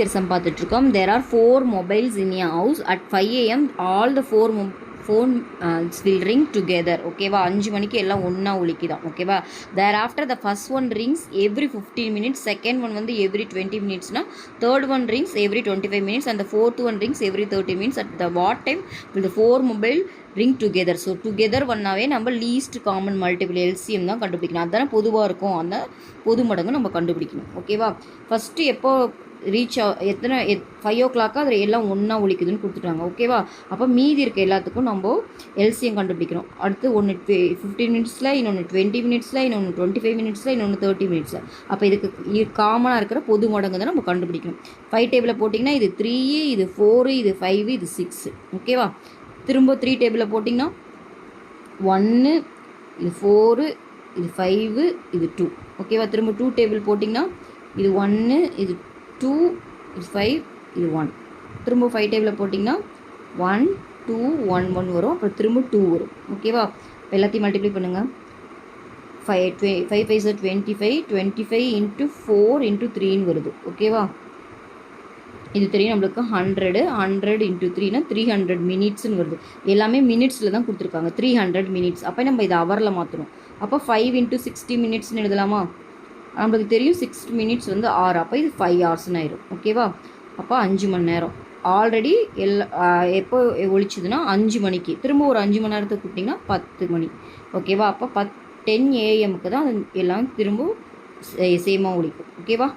Exercise பார்த்துட்ருக்கோம். There are 4 mobiles in a house at 5 AM. All the 4 phone will ring together. ஓகேவா, 5 மணிக்கு எல்லாம் ஒன்றா ஒலிக்குதான். ஓகேவா, there after the first one rings every 15 minutes, second one வந்து every 20 minutesனா, third one rings every 25 minutes, அந்த fourth one rings every 30 minutes. At the what time will the 4 mobile ring together. So together பண்ணாவே நம்ம least common multiple LCM தான் கண்டுபிடிக்கணும். அதுதானே பொதுவாக இருக்கும், அந்த பொது மடங்கு நம்ம கண்டுபிடிக்கணும். ஓகேவா, ஃபஸ்ட்டு எப்போ ரீச் எத்தனை 5 o'clock அதில் எல்லாம் ஒன்றா ஒழிக்குதுன்னு கொடுத்துட்டாங்க. ஓகேவா, அப்போ மீதி இருக்க எல்லாத்துக்கும் நம்ம எல்சிஎம் கண்டுபிடிக்கணும். அடுத்து ஒன்று 15 minutesல, இன்னொன்று 20 minutesல, இன்னொன்று 25 minutesல, இன்னொன்று 30 minutesல. அப்போ இதுக்கு காமனாக இருக்கிற பொது மடங்கு தான் நம்ம கண்டுபிடிக்கணும். 5 டேபிளில் போட்டிங்கன்னா இது 3, இது 4, இது 5, இது 6. ஓகேவா, திரும்ப 3 டேபிளில் போட்டிங்கன்னா 1, இது 4, இது 5, இது 2. ஓகேவா, திரும்ப 2 டேபிள் போட்டிங்கன்னா இது 1, இது 2, இது 5, இது 1. திரும்ப 5 டேபிளில் போட்டிங்கன்னா 1, 2, 1, 1 வரும். அப்புறம் திரும்ப 2 வரும். ஓகேவா, இப்போ எல்லாத்தையும் மல்டிப்ளை பண்ணுங்கள். 5 5 25, 25 into 4 into 3 வருது. ஓகேவா, இது தெரியும் நம்மளுக்கு. 100 into 3னா 300 minutesன்னு வருது. எல்லாமே மினிட்ஸில் தான் கொடுத்துருக்காங்க. 300 minutes. அப்போ நம்ம இதை ஹவரில் மாற்றணும். அப்போ 5 into 60 minutesன்னு எழுதலாமா? நம்மளுக்கு தெரியும் 6 minutes வந்து 6. அப்போ இது 5 hoursன்னு ஆயிரும். ஓகேவா, அப்போ 5 மணி நேரம். ஆல்ரெடி எப்போ ஒழிச்சுதுன்னா 5 மணிக்கு. திரும்ப ஒரு 5 மணி நேரத்துக்கு கூப்பிட்டிங்கன்னா 10 மணி. ஓகேவா, அப்போ 10 AM தான் எல்லாம் திரும்ப சேமாக ஒழிக்கும். ஓகேவா.